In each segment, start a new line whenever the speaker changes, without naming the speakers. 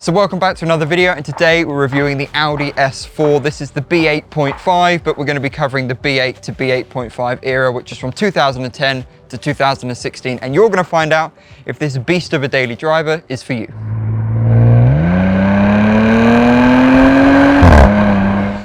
So welcome back to another video, and today we're reviewing the Audi S4. This is the B8.5, but we're going to be covering the B8 to B8.5 era, which is from 2010 to 2016, and you're going to find out if this beast of a daily driver is for you.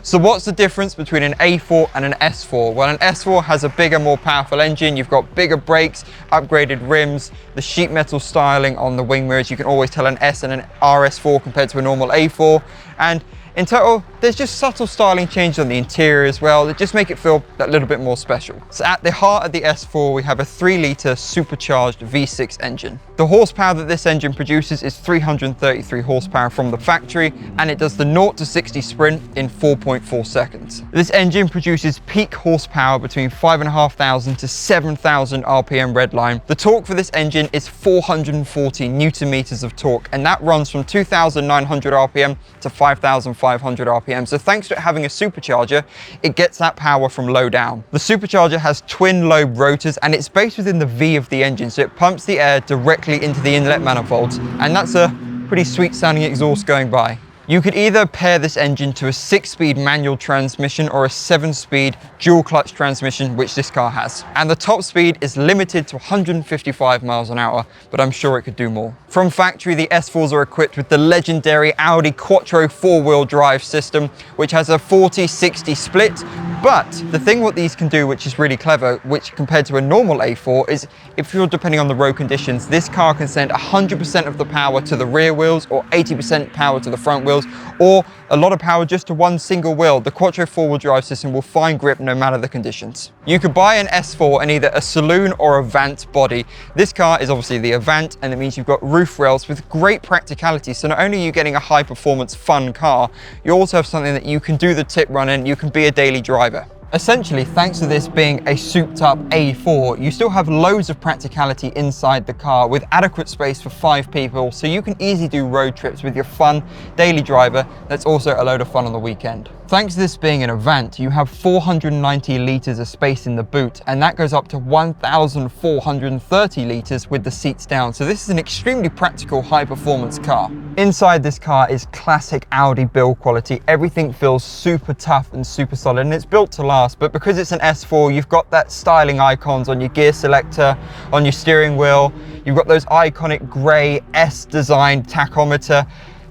So what's the difference between an A4 and an S4? Well, an S4 has a bigger, more powerful engine. You've got bigger brakes, upgraded rims, the sheet metal styling on the wing mirrors. You can always tell an S and an RS4 compared to a normal A4. And in total, there's just subtle styling changes on the interior as well that just make it feel that little bit more special. So at the heart of the S4, we have a 3-litre supercharged V6 engine. The horsepower that this engine produces is 333 horsepower from the factory, and it does the 0 to 60 sprint in 4.4 seconds. This engine produces peak horsepower between 5,500 to 7,000 RPM redline. The torque for this engine is 440 Newton meters of torque, and that runs from 2,900 RPM to 5,500 RPM. So thanks to it having a supercharger, it gets that power from low down. The supercharger has twin lobe rotors, and it's based within the V of the engine, so it pumps the air directly into the inlet manifolds, and that's a pretty sweet sounding exhaust going by. You could either pair this engine to a 6-speed manual transmission or a 7-speed dual clutch transmission, which this car has. And the top speed is limited to 155 miles an hour, but I'm sure it could do more. From factory, the S4s are equipped with the legendary Audi Quattro 4-wheel drive system, which has a 40-60 split. But the thing what these can do, which is really clever, which compared to a normal A4, is if you're depending on the road conditions, this car can send 100% of the power to the rear wheels or 80% power to the front wheels, or a lot of power just to one single wheel. The Quattro 4-wheel drive system will find grip no matter the conditions. You could buy an S4 in either a saloon or Avant body. This car is obviously the Avant, and it means you've got roof rails with great practicality. So not only are you getting a high performance fun car, you also have something that you can do the tip run in, you can be a daily driver. Essentially, thanks to this being a souped up A4, you still have loads of practicality inside the car with adequate space for 5 people, so you can easily do road trips with your fun daily driver that's also a load of fun on the weekend. Thanks to this being an Avant, you have 490 litres of space in the boot, and that goes up to 1,430 litres with the seats down, so this is an extremely practical high performance car. Inside this car is classic Audi build quality. Everything feels super tough and super solid, and it's built to last. But because it's an S4, you've got that styling icons on your gear selector, on your steering wheel. You've got those iconic grey S-designed tachometer.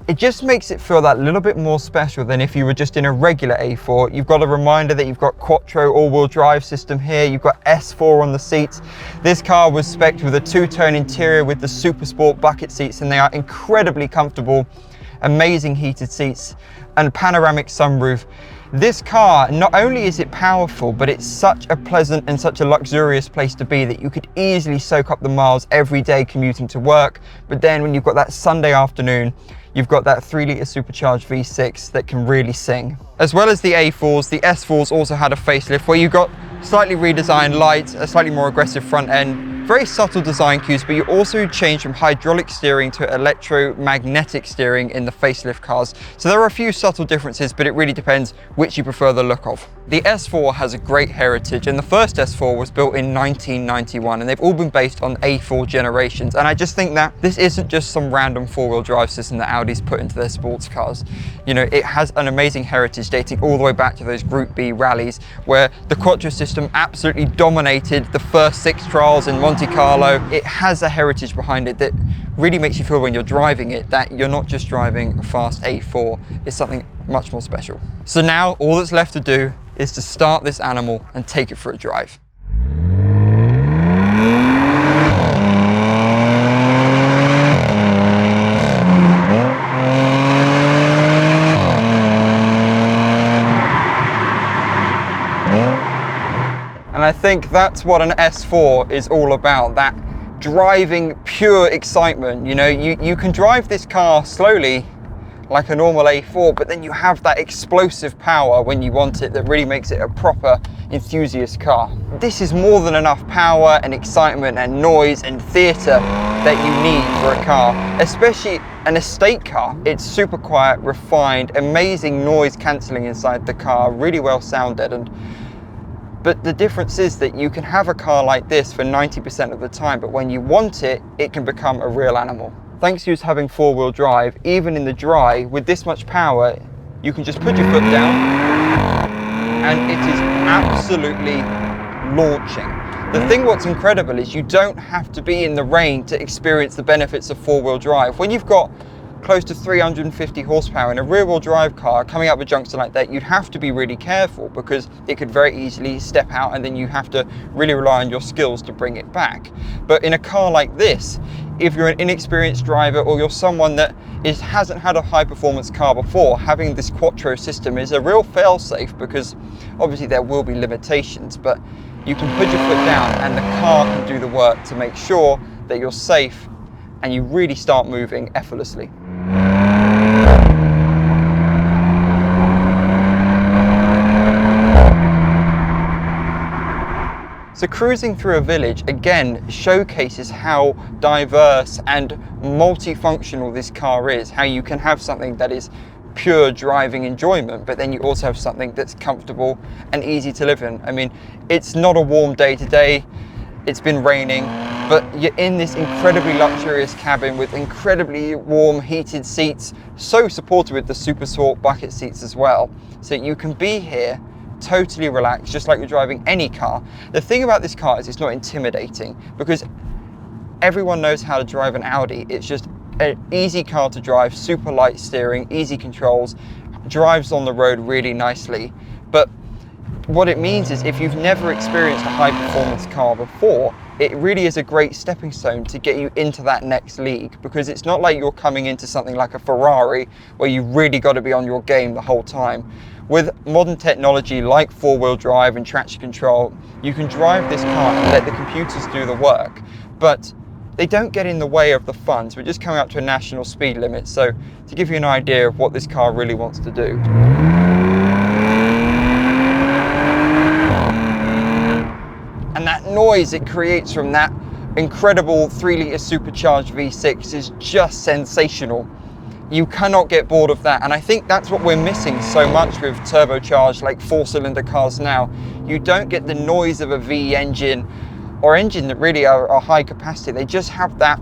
It just makes it feel that little bit more special than if you were just in a regular A4. You've got a reminder that you've got Quattro all-wheel drive system here. You've got S4 on the seats. This car was spec'd with a 2-tone interior with the Super Sport bucket seats, and they are incredibly comfortable. Amazing heated seats and panoramic sunroof. This car, not only is it powerful, but it's such a pleasant and such a luxurious place to be that you could easily soak up the miles every day commuting to work. But then when you've got that Sunday afternoon, you've got that 3-litre supercharged V6 that can really sing. As well as the A4s, the S4s also had a facelift where you got slightly redesigned lights, a slightly more aggressive front end, very subtle design cues, but you also change from hydraulic steering to electromagnetic steering in the facelift cars. So there are a few subtle differences, but it really depends which you prefer the look of. The S4 has a great heritage, and the first S4 was built in 1991, and they've all been based on A4 generations. And I just think that this isn't just some random 4-wheel drive system that Audi's put into their sports cars. You know, it has an amazing heritage dating all the way back to those Group B rallies where the Quattro system absolutely dominated the first 6 trials in Monte Carlo. It has a heritage behind it that really makes you feel when you're driving it that you're not just driving a fast A4, it's something much more special. So now all that's left to do is to start this animal and take it for a drive. And I think that's what an S4 is all about, that driving pure excitement. You know, you can drive this car slowly like a normal A4, but then you have that explosive power when you want it that really makes it a proper enthusiast car. This is more than enough power and excitement and noise and theatre that you need for a car, especially an estate car. It's super quiet, refined, amazing noise cancelling inside the car, really well sound deadened. But the difference is that you can have a car like this for 90% of the time, but when you want it, it can become a real animal. thanks to us having four-wheel drive, even in the dry, with this much power, you can just put your foot down and it is absolutely launching. The thing what's incredible is you don't have to be in the rain to experience the benefits of four-wheel drive. When you've got close to 350 horsepower in a rear-wheel drive car coming up a junction like that, you'd have to be really careful because it could very easily step out and then you have to really rely on your skills to bring it back. But in a car like this, if you're an inexperienced driver or you're someone that hasn't had a high-performance car before, having this Quattro system is a real fail-safe, because obviously there will be limitations, but you can put your foot down and the car can do the work to make sure that you're safe and you really start moving effortlessly. So cruising through a village again showcases how diverse and multifunctional this car is, how you can have something that is pure driving enjoyment, but then you also have something that's comfortable and easy to live in. I mean, it's not a warm day today, it's been raining, but you're in this incredibly luxurious cabin with incredibly warm heated seats, so supported with the Super Sport bucket seats as well. So you can be here totally relaxed, just like you're driving any car. The thing about this car is it's not intimidating, because everyone knows how to drive an Audi. It's just an easy car to drive, super light steering, easy controls, drives on the road really nicely. But what it means is if you've never experienced a high performance car before, it really is a great stepping stone to get you into that next league, because it's not like you're coming into something like a Ferrari where you really got to be on your game the whole time. With modern technology like four-wheel drive and traction control, you can drive this car and let the computers do the work, but they don't get in the way of the fun. So we're just coming up to a national speed limit, so to give you an idea of what this car really wants to do. And that noise it creates from that incredible 3-litre supercharged V6 is just sensational. You cannot get bored of that, and I think that's what we're missing so much with turbocharged, like 4-cylinder cars now. You don't get the noise of a V engine or engine that really are high capacity. They just have that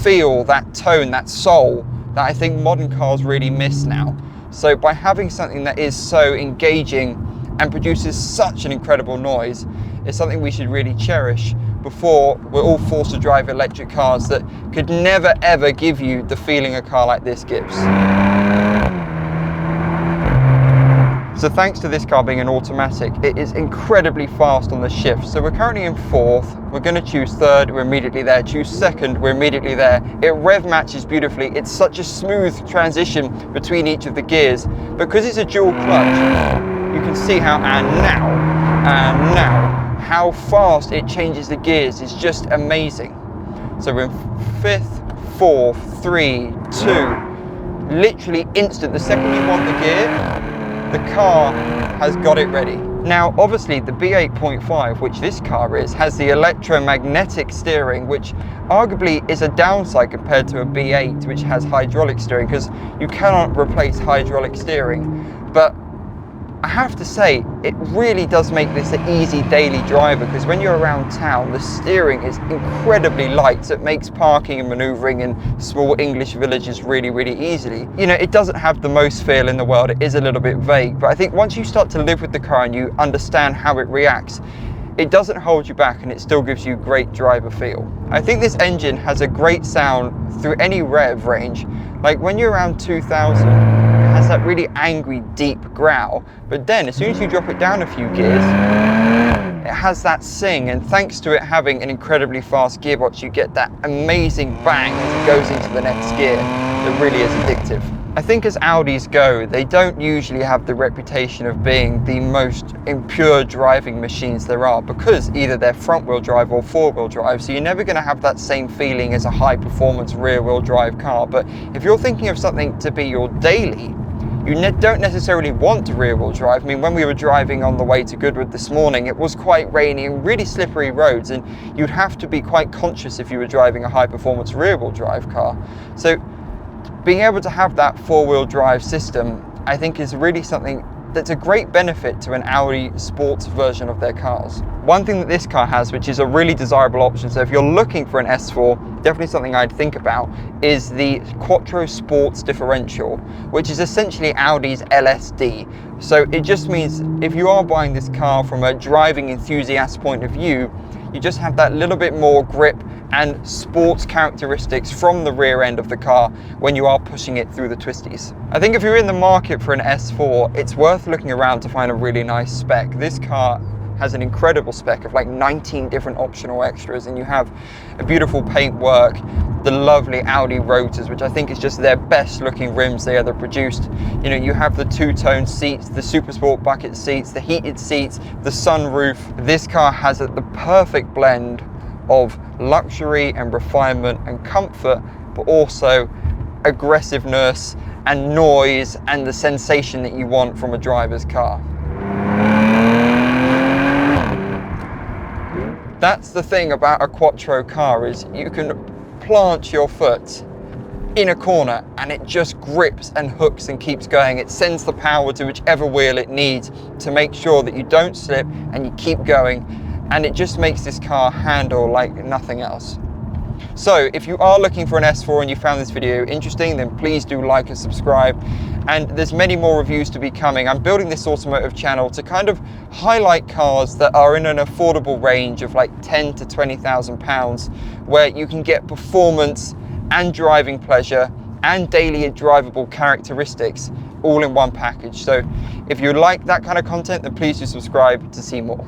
feel, that tone, that soul that I think modern cars really miss now. So by having something that is so engaging and produces such an incredible noise, it's something we should really cherish before we're all forced to drive electric cars that could never ever give you the feeling a car like this gives. So thanks to this car being an automatic, it is incredibly fast on the shift. So we're currently in 4th, we're going to choose 3rd, we're immediately there, choose 2nd, we're immediately there. It rev matches beautifully, it's such a smooth transition between each of the gears. Because it's a dual clutch, you can see how, and now, how fast it changes the gears is just amazing. So we're in 5th, 4th, 3, 2, literally instant. The second you want the gear, the car has got it ready. Now obviously the B8.5, which this car is, has the electromagnetic steering, which arguably is a downside compared to a B8 which has hydraulic steering, because you cannot replace hydraulic steering. But I have to say, it really does make this an easy daily driver, because when you're around town, the steering is incredibly light, so it makes parking and maneuvering in small English villages really, really easily. You know, it doesn't have the most feel in the world, it is a little bit vague, but I think once you start to live with the car and you understand how it reacts, it doesn't hold you back and it still gives you great driver feel. I think this engine has a great sound through any rev range. Like when you're around 2000, it has that really angry, deep growl, but then as soon as you drop it down a few gears, it has that sing, and thanks to it having an incredibly fast gearbox, you get that amazing bang as it goes into the next gear that really is addictive. I think as Audis go, they don't usually have the reputation of being the most impure driving machines there are, because either they're front-wheel drive or four-wheel drive, so you're never going to have that same feeling as a high-performance rear-wheel drive car. But if you're thinking of something to be your daily, you don't necessarily want a rear-wheel drive. I mean, when we were driving on the way to Goodwood this morning, it was quite rainy and really slippery roads, and you'd have to be quite conscious if you were driving a high-performance rear-wheel drive car. So being able to have that four-wheel drive system, I think, is really something that's a great benefit to an Audi sports version of their cars. One thing that this car has, which is a really desirable option, so if you're looking for an S4, definitely something I'd think about, is the Quattro Sports differential, which is essentially Audi's LSD. So it just means if you are buying this car from a driving enthusiast point of view, you just have that little bit more grip and sports characteristics from the rear end of the car when you are pushing it through the twisties. I think if you're in the market for an S4, it's worth looking around to find a really nice spec. This car has an incredible spec of like 19 different optional extras, and you have a beautiful paintwork, the lovely Audi rotors, which I think is just their best looking rims they ever produced. You know, you have the two-tone seats, the Super Sport bucket seats, the heated seats, the sunroof. This car has the perfect blend of luxury and refinement and comfort, but also aggressiveness and noise and the sensation that you want from a driver's car. That's the thing about a Quattro car, is you can plant your foot in a corner and it just grips and hooks and keeps going. It sends the power to whichever wheel it needs to make sure that you don't slip and you keep going, and it just makes this car handle like nothing else. So if you are looking for an S4 and you found this video interesting, then please do like and subscribe. And there's many more reviews to be coming. I'm building this automotive channel to kind of highlight cars that are in an affordable range of like 10 to 20,000 pounds, where you can get performance and driving pleasure and daily drivable characteristics all in one package. So if you like that kind of content, then please do subscribe to see more.